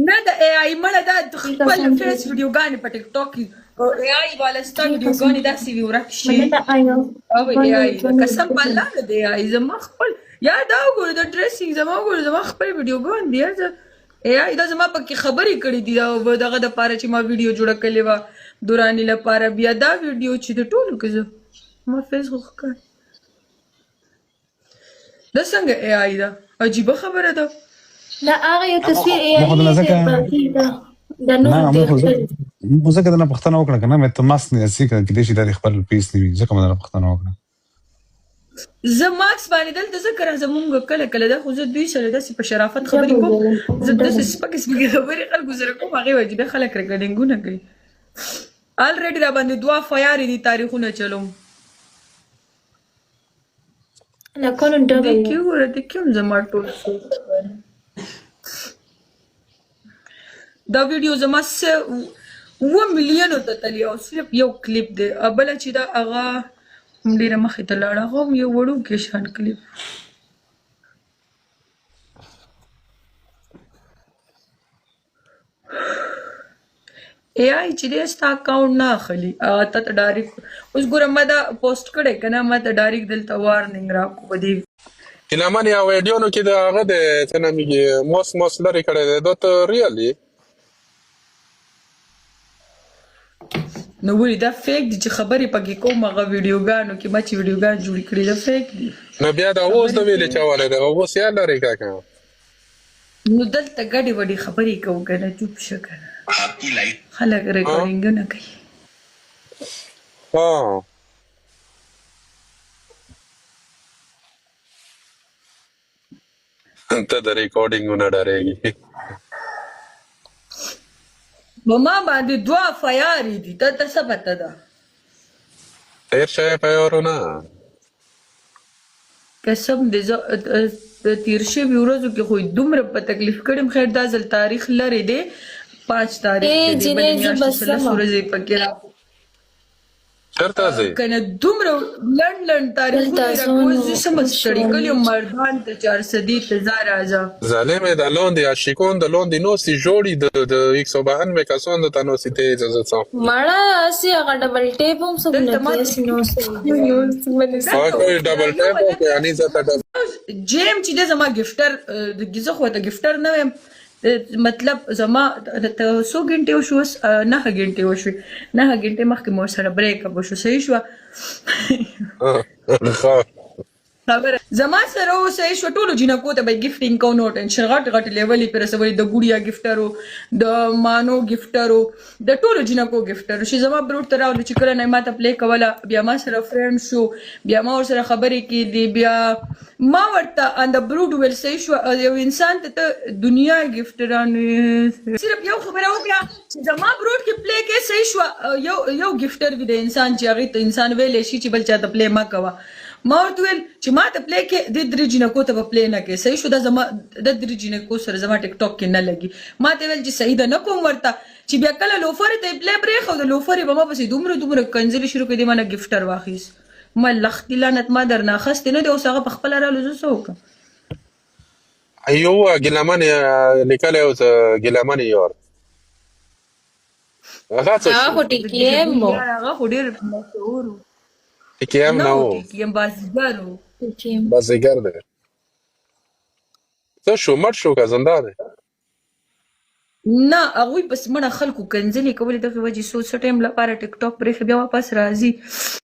نه د اے آی مړه دا خپل فیس ویډیوګانې په ټیک ټاک کې اے آی والا ستا ویډیوګانې داسې وي ورک شي او اے آی قسم په الله نه د اے آی زما خپل یا دا وګوره د ډریسینګ زما وګوره زما خپل ویډیوګان دي اے آی دا زما پکې خبرې کړې دي دغه دپاره چې ما ویډیو جوړه کړې وه دوراني لپاره بیا دا ویډیو چې د ټولو کې زه ما فیس خو ښکاري دا څنګه اے آی ده عجیبه خبره ده لا هغه یو تصویر ای نه مو ځکه دنه پښتنه وکړه کنه مې ته ماس نه اسی کړه کې دې چې د خپل پیس نیوي ځکه مې دنه پښتنه وکړه زه ماکس باندې دلته ذکر زمونږ کله کله دا خو زه دوی سره داسې په شرافت خبرې کوم زه داسې سپکې سپکې خبرې خلکو سره کوم هغې واجبه خلک ریکارډینګونه کوي الریډي را باندې دوه فیارې دي تاریخونه چلوم لا کولن ډبل د کوم زما ټول دا ویډیو زما 7 ملیونو ته تللی او صرف یو کلیپ دی بله چې دا هغه ډېره مخې ته لاړه هغه هم یو وړوکی شان کلیپ اے آی چې دی ستا اکاونټ نه اخلي تا ته ډایرکټ اوس ګوره ما دا پوسټ کړی که نه ما ته ډایرکټ دلته وارننګ راکړو په دې کلامن یا ویډیو کې د هغه د څه نومیږي موس لرې کړی دی دا ته ریالي نو ولې دا فیک دي چې خبرې پکې کوم هغه ویډیوګانو کې ما چې ویډیوګان جوړې کړي دا فیک دي نو بیا دا اوس د ویلې چوالی دی اوس یا لرې کا که نو دلته ګډې وډې خبرې کوو که نه چوپ شه که نه خلک ریکارډینګونه کوي ته د ریکارډینګونه ډارېږي ما باندې دوه فیارې دي ته څه پته ده تیر شوی فیارونه قسم دې زه تیر شوي ورځو کې خو دومره په تکلیف کړم خیر دا ځل تاریخ لرې دی 5 تاریخ دی بلې میاشتې 13 ورځې پکې چېرته ځې کنه دومره لنډ تاریخونه راکوي زه څه ستړي کلي مردان ته 400 ته ځه راځه ظالمې د لاندې عاشقون د لاندې نوسې جوړي د 192 کسان د ته نوسې ته اجازه څه مړه اسی هغه ډبل ټیپ هم څه نه اسی نوسې کوئی ډبل ټیپ وکړي اني زه ته جیم چې د زما ګفټر د زه خو ته ګفټر نه ویم مطلب زما ته 100 غنټې وشو 9 غنټې وشو 9 غنټې مخکې مو سره بریک اپ وشو صحیح شو خبره زما سره صحیح شو ټولو جنکو ته به ګفټینګ کو نو ټینشن غټ لیولې پر سوي د ګوډیا ګفټرو د مانو ګفټرو د ټولو جنکو ګفټرو چې زما بروټ تر او چې کله نه ماته پلی کوله بیا ما سره فرند شو بیا ما سره خبرې کې دی بیا ما ورته اند بروټ ویل صحیح شو یو انسان ته دنیا ګفټران صرف یو خبره وکړه چې زما بروټ کې پلی کې صحیح شو یو ګفټر وی د انسان چې هغه ته انسان ویلې شي چې بل چاته پلی ما کوه ما ورته ویل چې ما ته پلی کې د 3 جنکو ته به پلی نه کوي صحیح شو دا زما د 3 جنکو سره زما ټیک ټاک کې نه لګي ما ته ویل چې صحیح ده نه کوم ورته چې بیا کله لوفر ته پلی برېښ او د لوفرې به ما پسې دومره کنځلې شروع کړې دې ما نه ګفټر واخیست ما لختې لعنت ما درنه اخیستې نه دی اوس هغه په خپله رالو زه څه وکړم یو ګیلمن لیکلی اوس ګیلمن یار هغه څه هغه خو ټیکیم و هغه خو ډېر مشهور و ټیکیم نه و ټیکیم بازیګر و بازیګر دی څه شو مړ شو که زنده دی نه هغوی پس مړه خلکو کنځلې کولې دغې وجې څه ټایم لپاره ټیک ټاک پرېښې بیا واپس راځي